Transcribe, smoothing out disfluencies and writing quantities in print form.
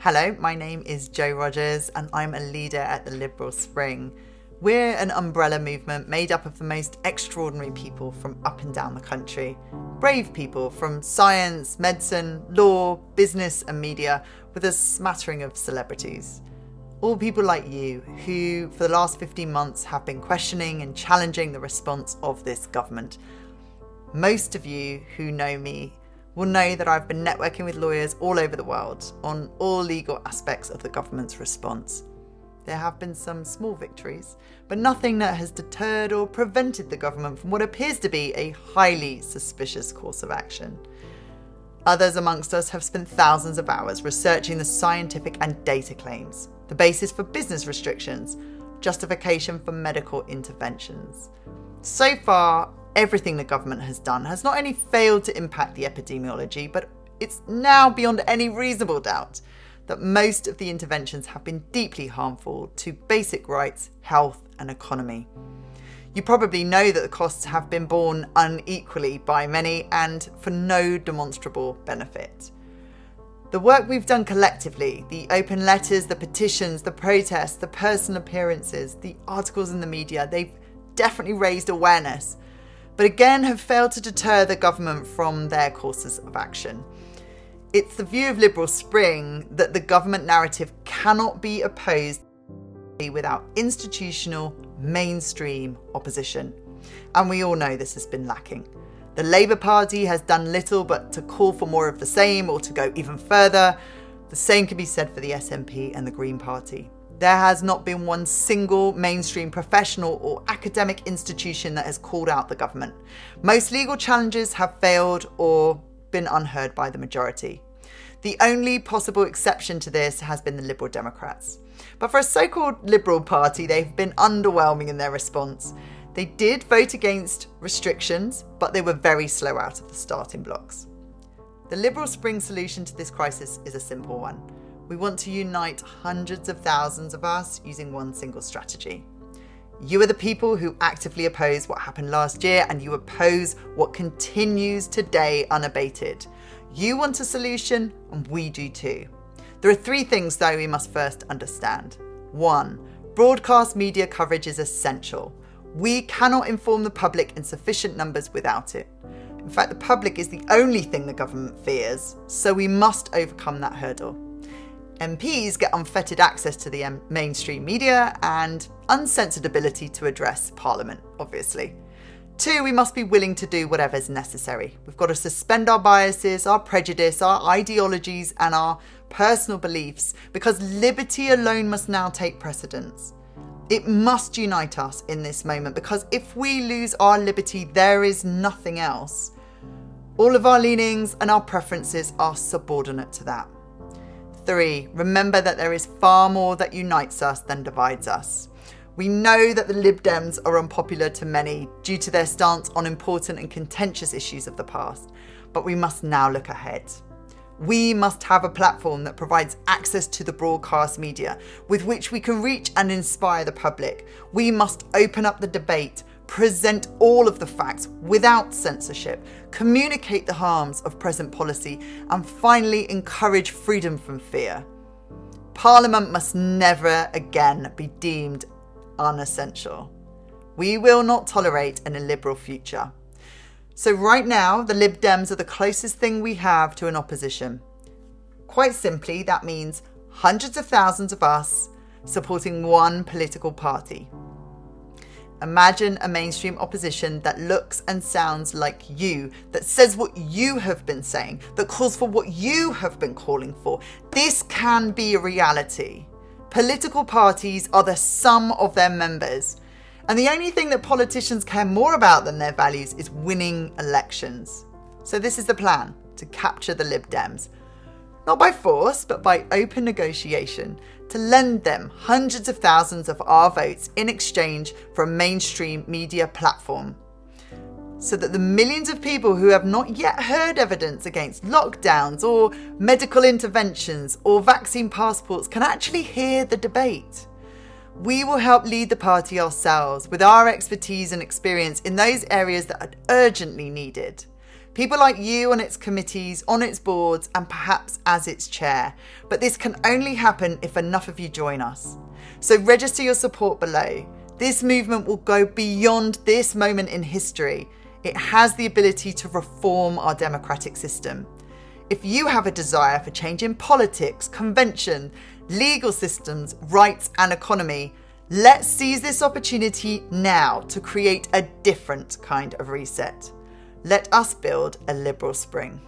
Hello, my name is Jo Rogers and I'm a leader at the Liberal Spring. We're an umbrella movement made up of the most extraordinary people from up and down the country. Brave people from science, medicine, law, business and media, with a smattering of celebrities. All people like you who, for the last 15 months, have been questioning and challenging the response of this government. Most of you who know me will know that I've been networking with lawyers all over the world on all legal aspects of the government's response. There have been some small victories, but nothing that has deterred or prevented the government from what appears to be a highly suspicious course of action. Others amongst us have spent thousands of hours researching the scientific and data claims, the basis for business restrictions, justification for medical interventions. So far, everything the government has done has not only failed to impact the epidemiology, but it's now beyond any reasonable doubt that most of the interventions have been deeply harmful to basic rights, health and economy. You probably know that the costs have been borne unequally by many and for no demonstrable benefit. The work we've done collectively, the open letters, the petitions, the protests, the personal appearances, the articles in the media, they've definitely raised awareness, but again have failed to deter the government from their courses of action. It's the view of Liberal Spring that the government narrative cannot be opposed without institutional, mainstream opposition. And we all know this has been lacking. The Labour Party has done little but to call for more of the same or to go even further. The same can be said for the SNP and the Green Party. There has not been one single mainstream professional or academic institution that has called out the government. Most legal challenges have failed or been unheard by the majority. The only possible exception to this has been the Liberal Democrats. But for a so-called Liberal Party, they've been underwhelming in their response. They did vote against restrictions, but they were very slow out of the starting blocks. The Liberal Spring solution to this crisis is a simple one. We want to unite hundreds of thousands of us using one single strategy. You are the people who actively oppose what happened last year, and you oppose what continues today unabated. You want a solution, and we do too. There are three things, though, we must first understand. 1. Broadcast media coverage is essential. We cannot inform the public in sufficient numbers without it. In fact, the public is the only thing the government fears, so we must overcome that hurdle. MPs get unfettered access to the mainstream media and uncensored ability to address Parliament, obviously. 2, we must be willing to do whatever is necessary. We've got to suspend our biases, our prejudice, our ideologies and our personal beliefs, because liberty alone must now take precedence. It must unite us in this moment, because if we lose our liberty, there is nothing else. All of our leanings and our preferences are subordinate to that. 3, remember that there is far more that unites us than divides us. We know that the Lib Dems are unpopular to many due to their stance on important and contentious issues of the past, but we must now look ahead. We must have a platform that provides access to the broadcast media with which we can reach and inspire the public. We must open up the debate, present all of the facts without censorship, communicate the harms of present policy, and finally encourage freedom from fear. Parliament must never again be deemed unessential. We will not tolerate an illiberal future. So right now, the Lib Dems are the closest thing we have to an opposition. Quite simply, that means hundreds of thousands of us supporting one political party. Imagine a mainstream opposition that looks and sounds like you, that says what you have been saying, that calls for what you have been calling for. This can be a reality. Political parties are the sum of their members. And the only thing that politicians care more about than their values is winning elections. So this is the plan, to capture the Lib Dems. Not by force, but by open negotiation, to lend them hundreds of thousands of our votes in exchange for a mainstream media platform. So that the millions of people who have not yet heard evidence against lockdowns or medical interventions or vaccine passports can actually hear the debate. We will help lead the party ourselves with our expertise and experience in those areas that are urgently needed. People like you on its committees, on its boards, and perhaps as its chair. But this can only happen if enough of you join us. So register your support below. This movement will go beyond this moment in history. It has the ability to reform our democratic system. If you have a desire for change in politics, convention, legal systems, rights, and economy, let's seize this opportunity now to create a different kind of reset. Let us build a liberal spring.